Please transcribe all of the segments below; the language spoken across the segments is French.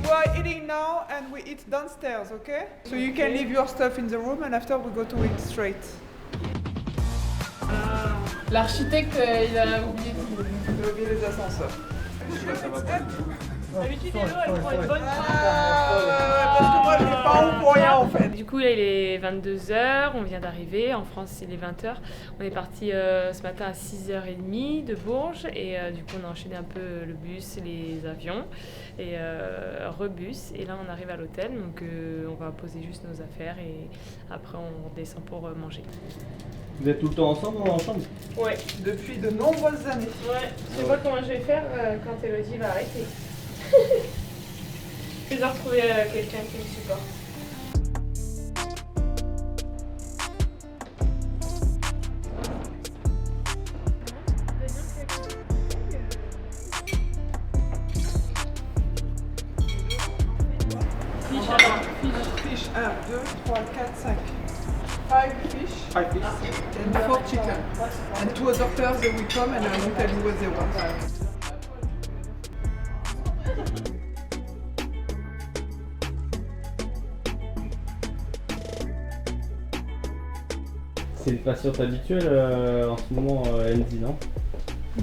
We are eating now and we eat downstairs, okay? So you can leave your stuff in the room and after we go to eat straight. L'architecte, il a oublié Il a oublié les ascenseurs. D'habitude, les lots, elles font une bonne Parce que moi je vais pas où pour rien en fait. Du coup, là, il est 22h, on vient d'arriver. En France, il est 20h. On est parti ce matin à 6h30 de Bourges. Et du coup, on a enchaîné un peu le bus, les avions et rebus. Et là, on arrive à l'hôtel. Donc, on va poser juste nos affaires et après, on redescend pour manger. Vous êtes tout le temps ensemble ou en chambre? Ouais. Depuis de nombreuses années. Ouais. Je sais pas comment je vais faire quand Elodie va arrêter. Je vais retrouver quelqu'un qui me supporte. Fish 1, 2, 3, 4, 5. 5 fish. 5 fish. And 4 chicken. And 2 doctors they will come and I will tell you what they want. C'est une patiente habituelle en ce moment, Elsie, non?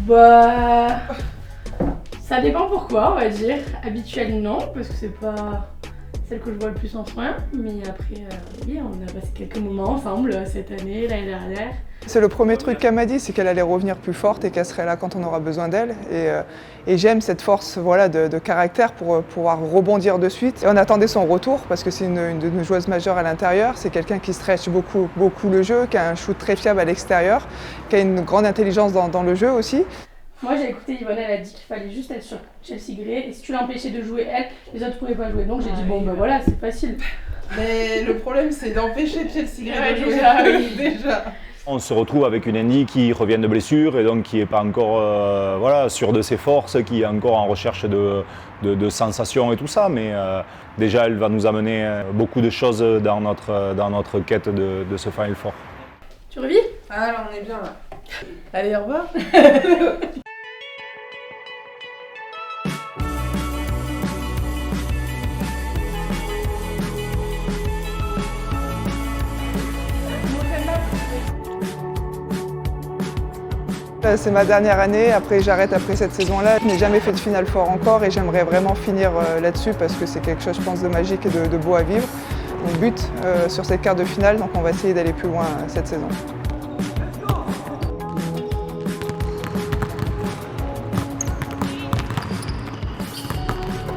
Bah. Ça dépend pourquoi, on va dire. Habituelle, non, parce que c'est pas celle que je vois le plus en soin. Mais après, oui, on a passé quelques moments ensemble cette année, l'année dernière. C'est le premier truc qu'elle m'a dit, c'est qu'elle allait revenir plus forte et qu'elle serait là quand on aura besoin d'elle. Et j'aime cette force voilà, de caractère pour pouvoir rebondir de suite. Et on attendait son retour parce que c'est une de nos joueuses majeures à l'intérieur. C'est quelqu'un qui stretch beaucoup le jeu, qui a un shoot très fiable à l'extérieur, qui a une grande intelligence dans le jeu aussi. Moi j'ai écouté Yvonne, elle a dit qu'il fallait juste être sur Chelsea Gray. Et si tu l'empêchais de jouer elle, les autres ne pouvaient pas jouer. Donc j'ai dit bon bah voilà, c'est facile. Mais le problème c'est d'empêcher Chelsea Gray de jouer. Déjà. On se retrouve avec une Andy qui revient de blessure et donc qui n'est pas encore voilà, sûre de ses forces, qui est encore en recherche de sensations et tout ça. Mais déjà, elle va nous amener beaucoup de choses dans notre quête de ce Final Four. Tu revis? Ah là on est bien là. Allez, au revoir. C'est ma dernière année, après j'arrête après cette saison-là. Je n'ai jamais fait de Final Four encore et j'aimerais vraiment finir là-dessus parce que c'est quelque chose, je pense, de magique et de beau à vivre. On bute sur cette quart de finale, donc on va essayer d'aller plus loin cette saison.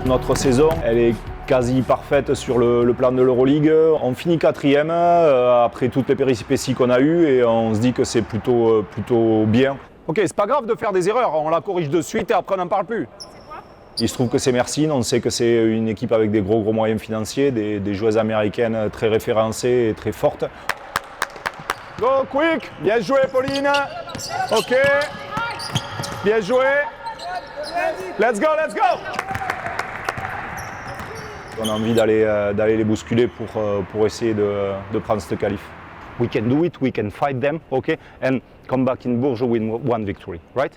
Notre saison, elle est quasi parfaite sur le plan de l'Euroleague. On finit 4e après toutes les péripéties qu'on a eues et on se dit que c'est plutôt bien. Ok, c'est pas grave de faire des erreurs, on la corrige de suite et après on n'en parle plus. Il se trouve que c'est Mersin, on sait que c'est une équipe avec des gros moyens financiers, des joueuses américaines très référencées et très fortes. Go quick, bien joué Pauline. Ok, bien joué. Let's go, let's go. On a envie d'aller les bousculer pour essayer de prendre ce qualif. We can do it, we can fight them, okay? And come back in Bourges with one victory, right?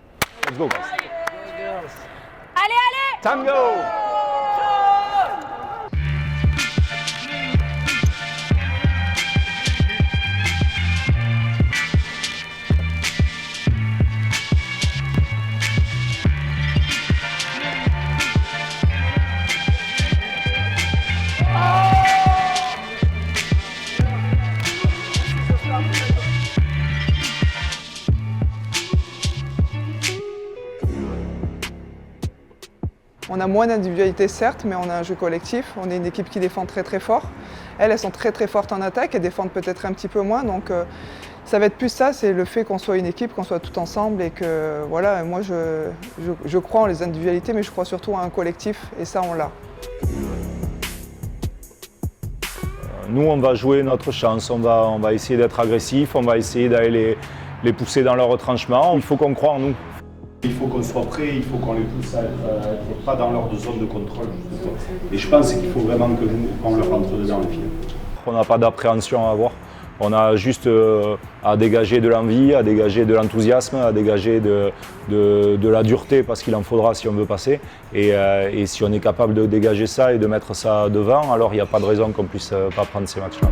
Let's go, guys. Allez, allez! Tango! On a moins d'individualité certes, mais on a un jeu collectif. On est une équipe qui défend très fort. Elles sont très fortes en attaque, elles défendent peut-être un petit peu moins. Donc ça va être plus ça, c'est le fait qu'on soit une équipe, qu'on soit tout ensemble et que voilà, moi je crois en les individualités, mais je crois surtout à un collectif et ça on l'a. Nous, on va jouer notre chance, on va essayer d'être agressif, on va essayer d'aller les pousser dans leur retranchement. Il faut qu'on croie en nous. Il faut qu'on soit prêt, il faut qu'on les pousse à être pas dans leur zone de contrôle. Et je pense qu'il faut vraiment que nous, on leur rentre dedans les filles. On n'a pas d'appréhension à avoir. On a juste à dégager de l'envie, à dégager de l'enthousiasme, à dégager de la dureté parce qu'il en faudra si on veut passer. Et si on est capable de dégager ça et de mettre ça devant, alors il n'y a pas de raison qu'on ne puisse pas prendre ces matchs-là.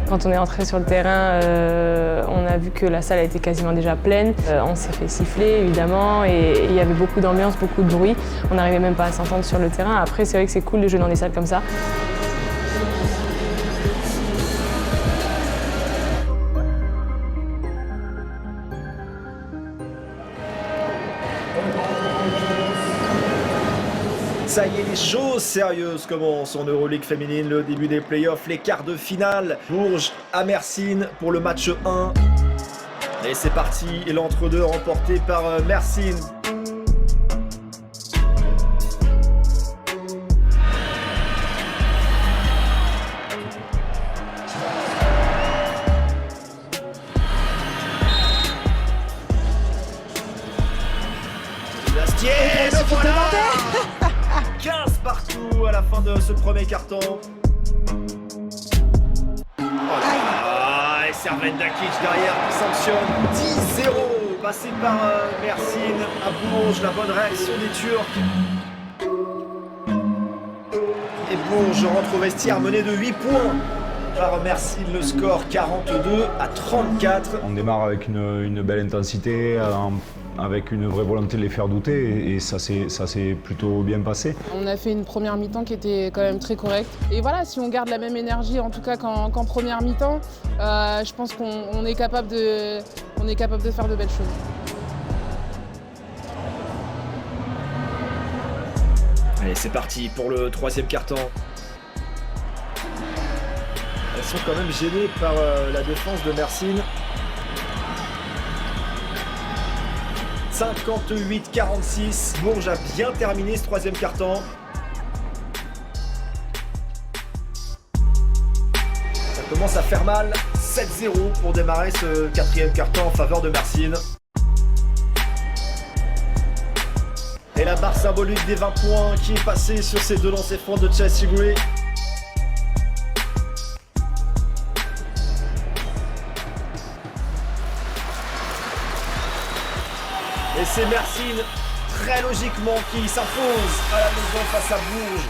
Quand on est entré sur le terrain, on a vu que la salle était quasiment déjà pleine. On s'est fait siffler évidemment et il y avait beaucoup d'ambiance, beaucoup de bruit. On n'arrivait même pas à s'entendre sur le terrain. Après, c'est vrai que c'est cool de jouer dans des salles comme ça. Ça y est, les choses sérieuses commencent en Euroleague féminine, le début des playoffs, les quarts de finale. Bourges à Mersin pour le match 1. Et c'est parti, l'entre-deux remporté par Mersin. Le voilà 15 partout à la fin de ce premier carton. Et Serven Dakic derrière qui sanctionne 10-0. Passé par Mersin à Bourges, la bonne réaction des Turcs. Et Bourges rentre au vestiaire mené de 8 points par Mersin, le score 42-34. On démarre avec une belle intensité, avec une vraie volonté de les faire douter et ça s'est plutôt bien passé. On a fait une première mi-temps qui était quand même très correcte. Et voilà, si on garde la même énergie, en tout cas qu'en première mi-temps, je pense qu'on est capable de faire de belles choses. Allez, c'est parti pour le troisième carton. Elles sont quand même gênées par la défense de Mersin. 58-46. Bourges a bien terminé ce troisième carton. Ça commence à faire mal. 7-0 pour démarrer ce quatrième carton en faveur de Mersin. Et la barre symbolique des 20 points qui est passée sur ces deux lancers francs de Chelsea Gray. Et c'est Mersin, très logiquement, qui s'impose à la maison face à Bourges.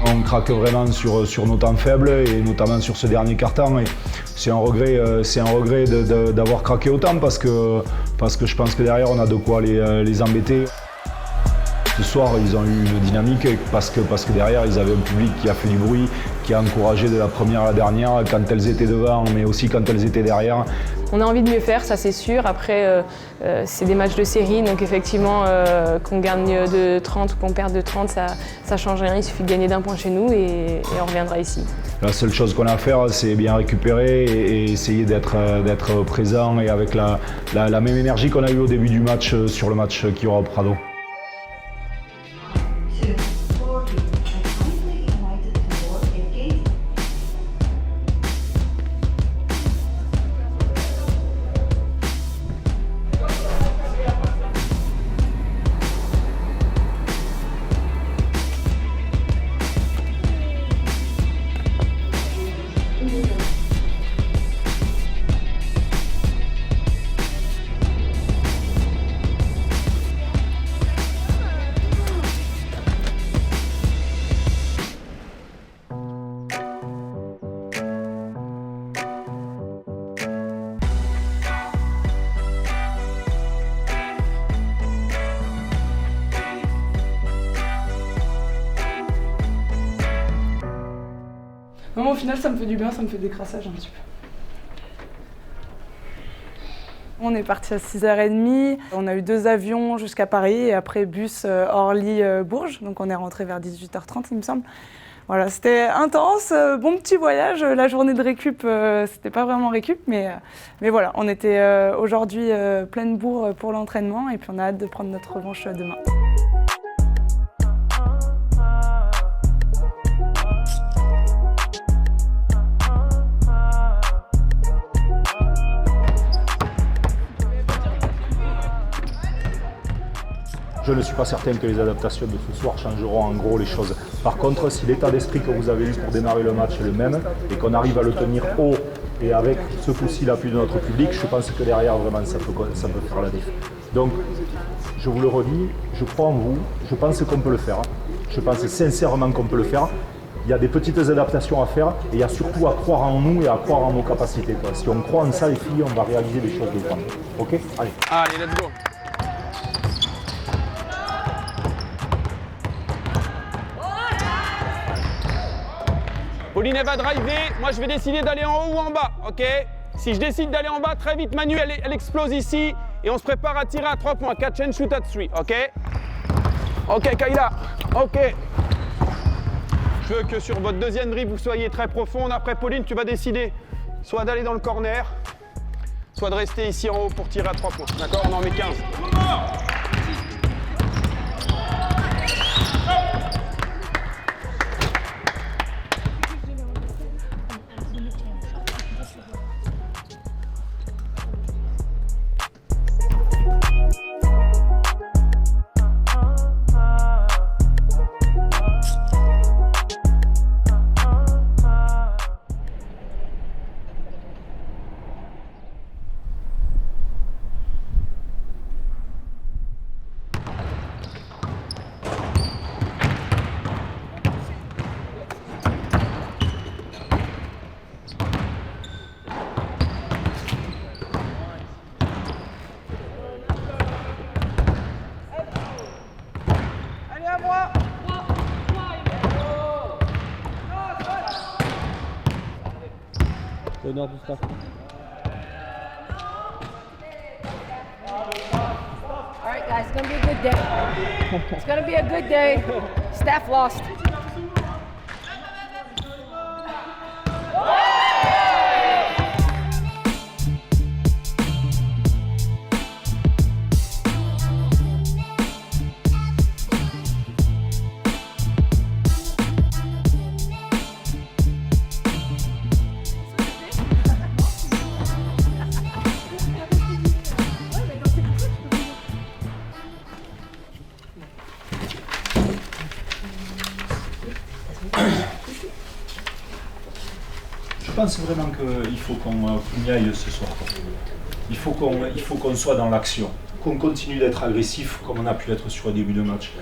On craque vraiment sur nos temps faibles et notamment sur ce dernier quart-temps. Et c'est un regret d'avoir craqué autant parce que je pense que derrière on a de quoi les embêter. Ce soir, ils ont eu une dynamique parce que derrière, ils avaient un public qui a fait du bruit, qui a encouragé de la première à la dernière, quand elles étaient devant, mais aussi quand elles étaient derrière. On a envie de mieux faire, ça c'est sûr. Après, c'est des matchs de série, donc effectivement, qu'on gagne de 30 ou qu'on perde de 30, ça change rien. Il suffit de gagner d'un point chez nous et on reviendra ici. La seule chose qu'on a à faire, c'est bien récupérer et essayer d'être présent et avec la même énergie qu'on a eue au début du match sur le match qu'il y aura au Prado. Non, au final, ça me fait du bien, ça me fait des crassages un petit peu. On est parti à 6h30, on a eu 2 avions jusqu'à Paris et après bus Orly-Bourges, donc on est rentré vers 18h30 il me semble. Voilà, c'était intense, bon petit voyage, la journée de récup, c'était pas vraiment récup, mais voilà, on était aujourd'hui pleine bourre pour l'entraînement et puis on a hâte de prendre notre revanche demain. Je ne suis pas certain que les adaptations de ce soir changeront en gros les choses. Par contre, si l'état d'esprit que vous avez eu pour démarrer le match est le même et qu'on arrive à le tenir haut et avec ce coup-ci l'appui de notre public, je pense que derrière vraiment ça peut faire la diff. Donc, je vous le redis, je crois en vous, je pense qu'on peut le faire. Je pense sincèrement qu'on peut le faire. Il y a des petites adaptations à faire et il y a surtout à croire en nous et à croire en nos capacités, quoi. Si on croit en ça, les filles, on va réaliser des choses de grandes. Ok? Allez. Allez, let's go. Pauline, elle va driver. Moi, je vais décider d'aller en haut ou en bas, ok? Si je décide d'aller en bas, très vite, Manu, elle explose ici et on se prépare à tirer à 3 points. Catch and shoot at 3, ok? Ok, Kayla, ok. Je veux que sur votre deuxième dribble, vous soyez très profonde. Après, Pauline, tu vas décider soit d'aller dans le corner, soit de rester ici en haut pour tirer à 3 points. D'accord? On en met 15. L'honneur du staff. All right, guys, it's gonna be a good day. It's gonna be a good day. Staff lost. Je pense vraiment qu'il faut qu'on y aille ce soir. Il faut qu'on soit dans l'action, qu'on continue d'être agressif comme on a pu l'être sur le début de match.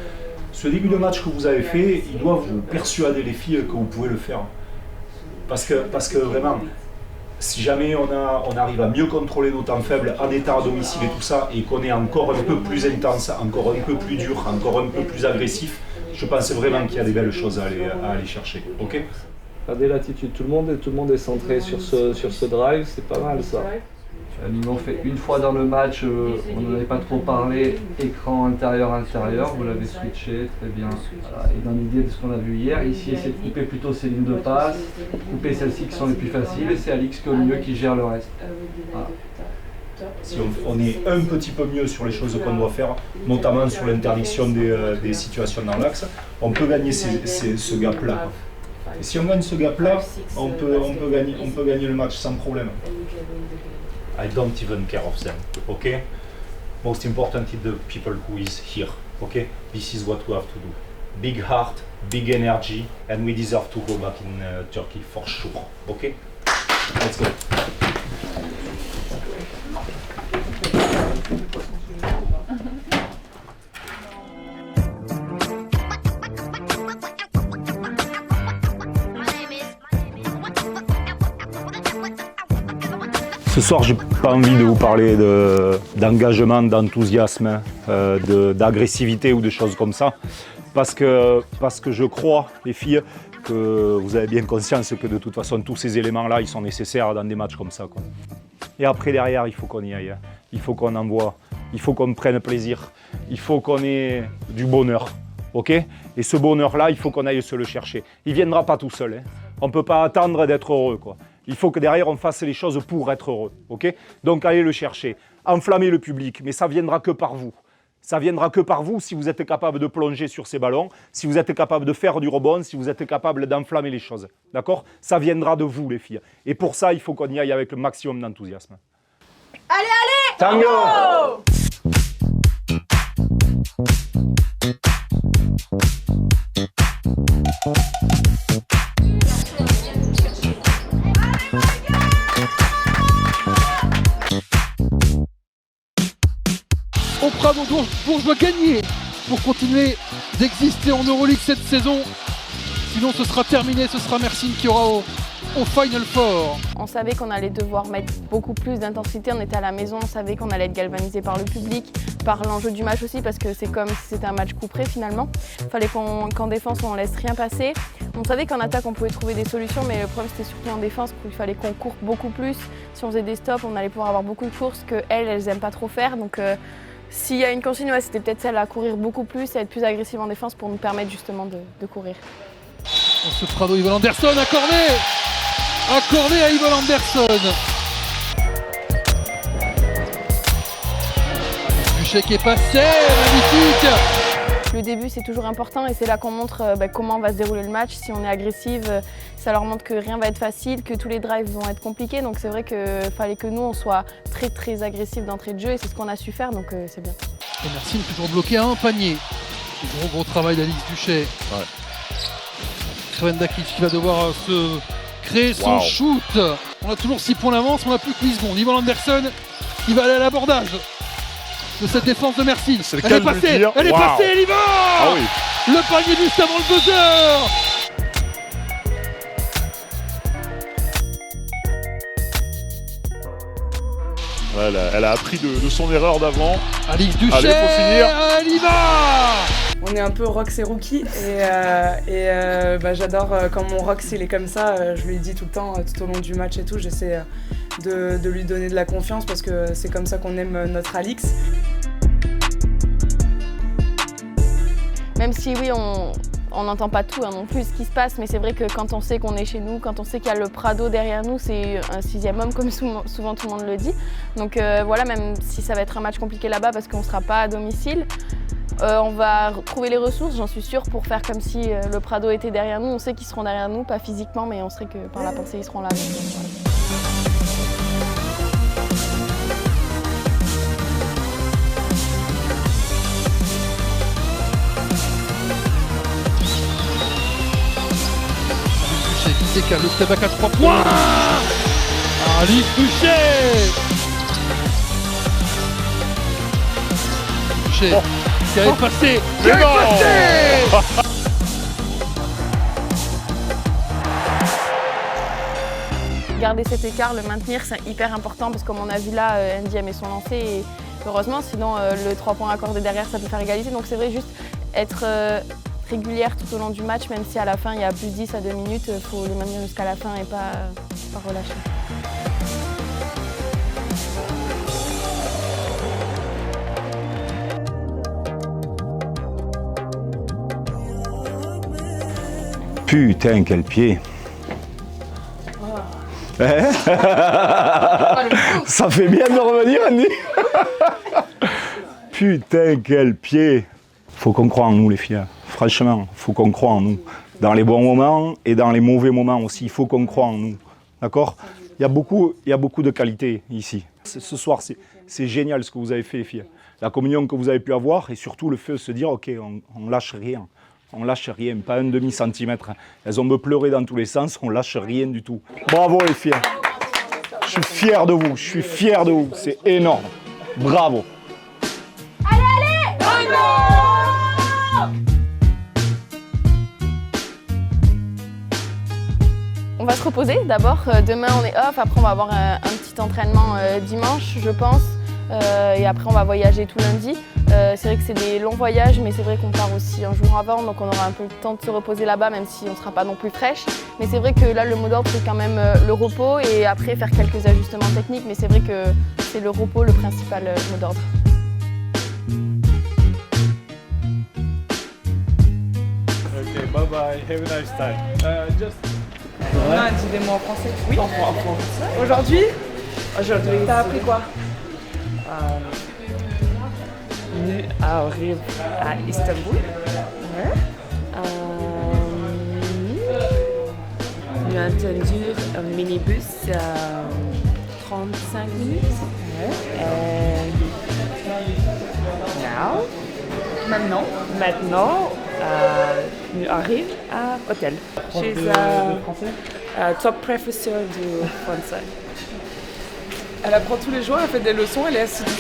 Ce début de match que vous avez fait, il doit vous persuader les filles que vous pouvez le faire. Parce que vraiment, si jamais on arrive à mieux contrôler nos temps faibles en état à domicile et tout ça, et qu'on est encore un peu plus intense, encore un peu plus dur, encore un peu plus agressif, je pense vraiment qu'il y a des belles choses à aller chercher. Ok ? Regardez l'attitude, tout le monde est centré sur ce drive, c'est pas mal ça. Ils l'ont fait une fois dans le match, on n'en avait pas trop parlé, écran intérieur, vous l'avez switché, très bien. Voilà. Et dans l'idée de ce qu'on a vu hier, ici essayer de couper plutôt ces lignes de passe, couper celles-ci qui sont les plus faciles, et c'est Alix qui est au mieux qui gère le reste. Voilà. Si on est un petit peu mieux sur les choses qu'on doit faire, notamment sur l'interdiction des situations dans l'axe, on peut gagner ce gap-là. Et si on gagne ce gap-là, on peut gagner le match sans problème. I don't even care of them, okay? Most important is the people who is here, okay? This is what we have to do. Big heart, big energy, and we deserve to go back in Turkey for sure, okay? Let's go. Ce soir, j'ai pas envie de vous parler d'engagement, d'enthousiasme, d'agressivité ou de choses comme ça, parce que je crois, les filles, que vous avez bien conscience que de toute façon, tous ces éléments-là, ils sont nécessaires dans des matchs comme ça, quoi. Et après, derrière, il faut qu'on y aille, il faut qu'on envoie, il faut qu'on prenne plaisir, il faut qu'on ait du bonheur, ok? Et ce bonheur-là, il faut qu'on aille se le chercher. Il ne viendra pas tout seul, hein. On ne peut pas attendre d'être heureux, quoi. Il faut que derrière, on fasse les choses pour être heureux, ok? Donc, allez le chercher, enflammez le public, mais ça ne viendra que par vous. Ça ne viendra que par vous si vous êtes capable de plonger sur ces ballons, si vous êtes capable de faire du rebond, si vous êtes capable d'enflammer les choses, d'accord? Ça viendra de vous, les filles. Et pour ça, il faut qu'on y aille avec le maximum d'enthousiasme. Allez, allez! Tango! Au Prado, Bourges doit gagner pour continuer d'exister en Euroleague cette saison. Sinon ce sera terminé, ce sera Mersin qui aura au Final Four. On savait qu'on allait devoir mettre beaucoup plus d'intensité, on était à la maison, on savait qu'on allait être galvanisé par le public, par l'enjeu du match aussi parce que c'est comme si c'était un match couperé finalement. Il fallait qu'en défense on laisse rien passer. On savait qu'en attaque on pouvait trouver des solutions mais le problème c'était surtout en défense où il fallait qu'on court beaucoup plus. Si on faisait des stops on allait pouvoir avoir beaucoup de courses qu'elles aiment pas trop faire. Donc s'il y a une consigne, c'était peut-être celle à courir beaucoup plus, à être plus agressive en défense pour nous permettre justement de courir. Ce Prado, Yvonne Anderson, accordé à Yvonne Anderson. Duché qui est passé, magnifique. Le début c'est toujours important et c'est là qu'on montre comment va se dérouler le match. Si on est agressive, ça leur montre que rien va être facile, que tous les drives vont être compliqués. Donc c'est vrai qu'il fallait que nous on soit très agressifs d'entrée de jeu et c'est ce qu'on a su faire donc c'est bien. Et Mersin toujours bloqué à un panier. Gros travail d'Alix Duché. Ouais. Kreven Dakic qui va devoir se créer son shoot. On a toujours 6 points d'avance, on n'a plus que 8 secondes. Yvonne Anderson qui va aller à l'abordage de cette défense de Mersin. Elle est passée, elle y va. Ah oui. Le panier juste avant le buzzer. Elle a appris de son erreur d'avant. Alix Duché, allez, faut finir. Elle y va. On est un peu Rox et Rookie et j'adore quand mon Rox il est comme ça, je lui dis tout le temps, tout au long du match et tout, j'essaie de lui donner de la confiance parce que c'est comme ça qu'on aime notre Alix. Même si oui, on n'entend pas tout non plus ce qui se passe, mais c'est vrai que quand on sait qu'on est chez nous, quand on sait qu'il y a le Prado derrière nous, c'est un 6e homme comme souvent tout le monde le dit. Donc voilà, même si ça va être un match compliqué là-bas parce qu'on ne sera pas à domicile, on va trouver les ressources, j'en suis sûre, pour faire comme si le Prado était derrière nous. On sait qu'ils seront derrière nous, pas physiquement, mais on sait que par la pensée ils seront là. Qui décale le step back à 3 points. Alix Duché. Duché qui a effacé. Garder cet écart, le maintenir, c'est hyper important parce que comme on a vu là, Andy a mis son lancer et heureusement, sinon le 3 points accordé derrière ça peut faire égaliser. Donc c'est vrai juste être régulière tout au long du match, même si à la fin il y a plus 10 à 2 minutes, il faut le maintenir jusqu'à la fin et pas relâcher. Putain, quel pied. Ça fait bien de revenir, Andy. Putain, quel pied. Faut qu'on croie en nous, les filles. Franchement, faut qu'on croie en nous. Dans les bons moments et dans les mauvais moments aussi, il faut qu'on croie en nous. D'accord ? Il y a beaucoup de qualité ici. Ce soir, c'est génial ce que vous avez fait, les filles. La communion que vous avez pu avoir et surtout le fait de se dire, ok, on lâche rien. On lâche rien, pas un demi-centimètre. Elles ont me pleuré dans tous les sens, on lâche rien du tout. Bravo les filles. Je suis fier de vous, c'est énorme. Bravo. Allez, On va se reposer d'abord. Demain on est off, après on va avoir un petit entraînement dimanche, je pense. Et après on va voyager tout lundi. C'est vrai que c'est des longs voyages, mais c'est vrai qu'on part aussi un jour avant, donc on aura un peu le temps de se reposer là-bas, même si on ne sera pas non plus fraîche. Mais c'est vrai que là, le mot d'ordre, c'est quand même le repos et après faire quelques ajustements techniques, mais c'est vrai que c'est le repos le principal mot d'ordre. Ok, bye bye, have a nice time. Dis des mots en français. Oui. En français. Aujourd'hui, t'as appris quoi? Nu arrive à Istanbul. Ouais. Nous avons entendu un minibus 35 minutes. Ouais. Maintenant, nous arrive à l'hôtel. Prof de français? Top professeur de français. Elle apprend tous les jours, elle fait des leçons, elle est assidue.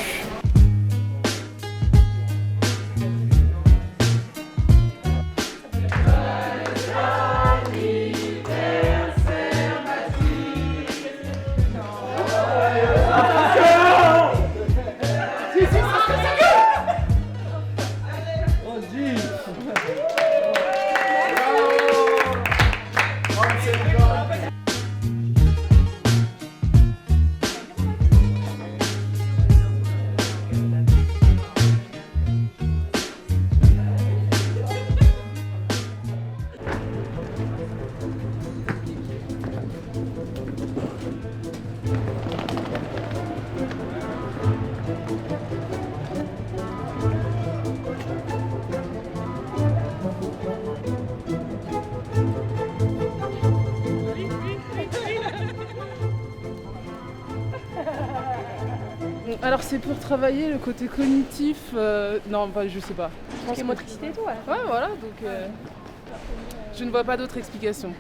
Alors c'est pour travailler le côté cognitif, non bah, je sais pas. Je pense que motricité et tout, ouais. Ouais voilà, donc je ne vois pas d'autre explication.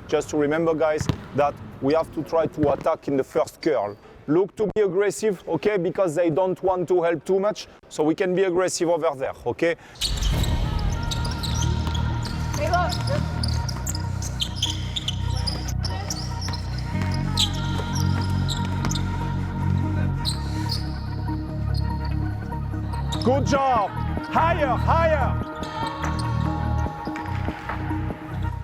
Just to remember, guys, that we have to try to attack in the first curl. Look to be aggressive, okay, because they don't want to help too much, so we can be aggressive over there, okay? Good job! Higher, higher!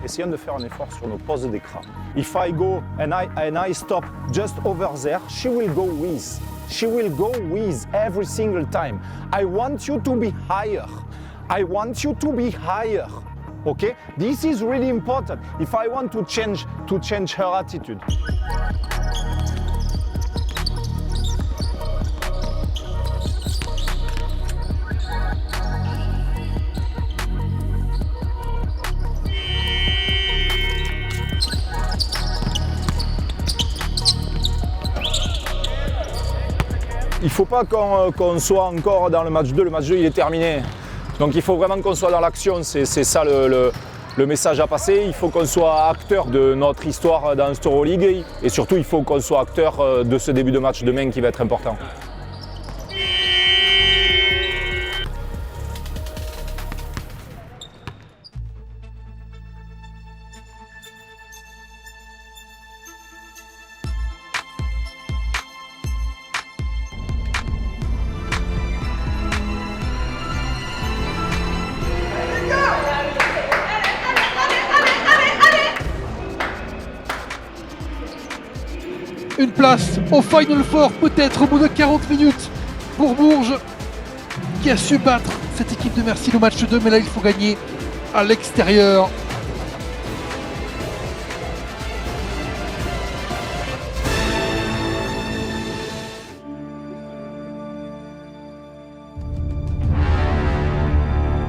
Essayons de faire un effort sur nos poses d'écran. If I go and I stop just over there, she will go with. She will go with every single time. I want you to be higher. I want you to be higher. Okay? This is really important if I want to change her attitude. Il ne faut pas qu'on soit encore dans le match 2, le match 2 il est terminé. Donc il faut vraiment qu'on soit dans l'action, c'est ça le message à passer. Il faut qu'on soit acteur de notre histoire dans cette Euroleague et surtout il faut qu'on soit acteur de ce début de match demain qui va être important. Une place au Final Four, peut-être au bout de 40 minutes pour Bourges, qui a su battre cette équipe de Mersin au match 2, mais là il faut gagner à l'extérieur.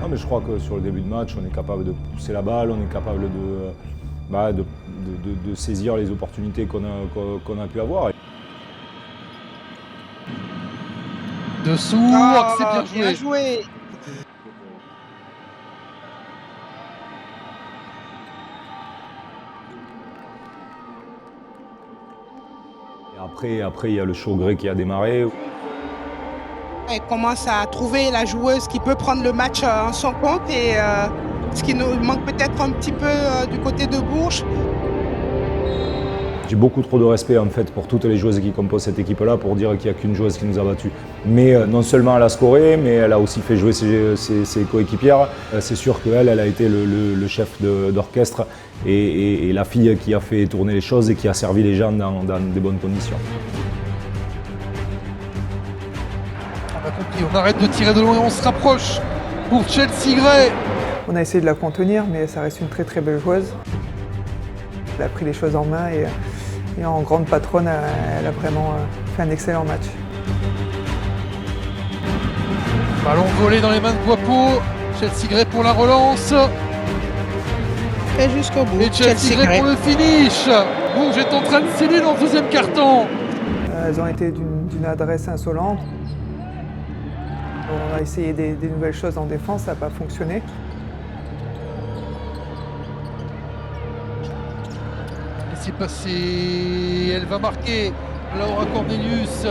Non, mais je crois que sur le début de match, on est capable de pousser la balle, on est capable de saisir les opportunités qu'on a pu avoir. Dessous, c'est bien joué. Et après, il y a le show gré qui a démarré. Elle commence à trouver la joueuse qui peut prendre le match en son compte et ce qui nous manque peut-être un petit peu du côté de Bourges. J'ai beaucoup trop de respect en fait pour toutes les joueuses qui composent cette équipe-là pour dire qu'il n'y a qu'une joueuse qui nous a battus. Mais non seulement elle a scoré, mais elle a aussi fait jouer ses coéquipières. C'est sûr qu'elle a été le chef d'orchestre et la fille qui a fait tourner les choses et qui a servi les gens dans des bonnes conditions. On a compris, on arrête de tirer de loin et on se rapproche pour Chelsea Gray. On a essayé de la contenir, mais ça reste une très très belle joueuse. Elle a pris les choses en main et en grande patronne, elle a vraiment fait un excellent match. Ballon volé dans les mains de Guapo. Chelsea Gray pour la relance. Et jusqu'au bout. Et Chelsea Gray pour le finish. Bourges est en train de sceller dans le deuxième carton. Elles ont été d'une adresse insolente. On a essayé des nouvelles choses en défense, ça n'a pas fonctionné. Laissez passer, elle va marquer. Laura Cornelius.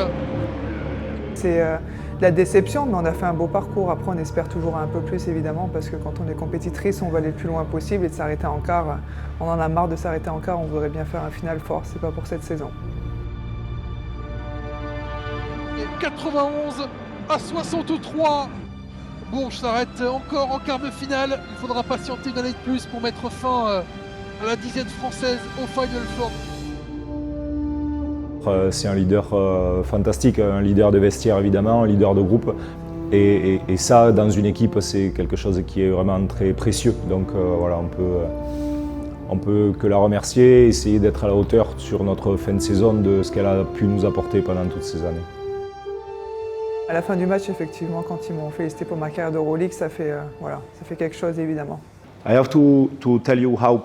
C'est de la déception, mais on a fait un beau parcours. Après, on espère toujours un peu plus, évidemment, parce que quand on est compétitrice, on veut aller le plus loin possible et de s'arrêter en quart. On en a marre de s'arrêter en quart, on voudrait bien faire un final fort. C'est pas pour cette saison. 91 à 63. Bourges s'arrête encore en quart de finale. Il faudra patienter une année de plus pour mettre fin à la dizaine française au Final Four. C'est un leader fantastique, un leader de vestiaire évidemment, un leader de groupe. Et ça, dans une équipe, c'est quelque chose qui est vraiment très précieux. Donc voilà, on peut que la remercier, essayer d'être à la hauteur sur notre fin de saison de ce qu'elle a pu nous apporter pendant toutes ces années. À la fin du match, effectivement, quand ils m'ont félicité pour ma carrière d'Euroleague, ça fait quelque chose, évidemment. I have to tell you how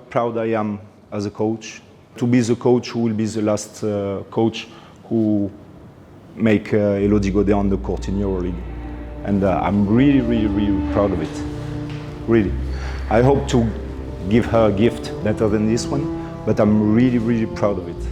proud I am as a coach. To be the coach who will be the last coach who make Elodie Godet on the court in EuroLeague. And I'm really, really, really proud of it. Really. I hope to give her a gift better than this one, but I'm really, really proud of it.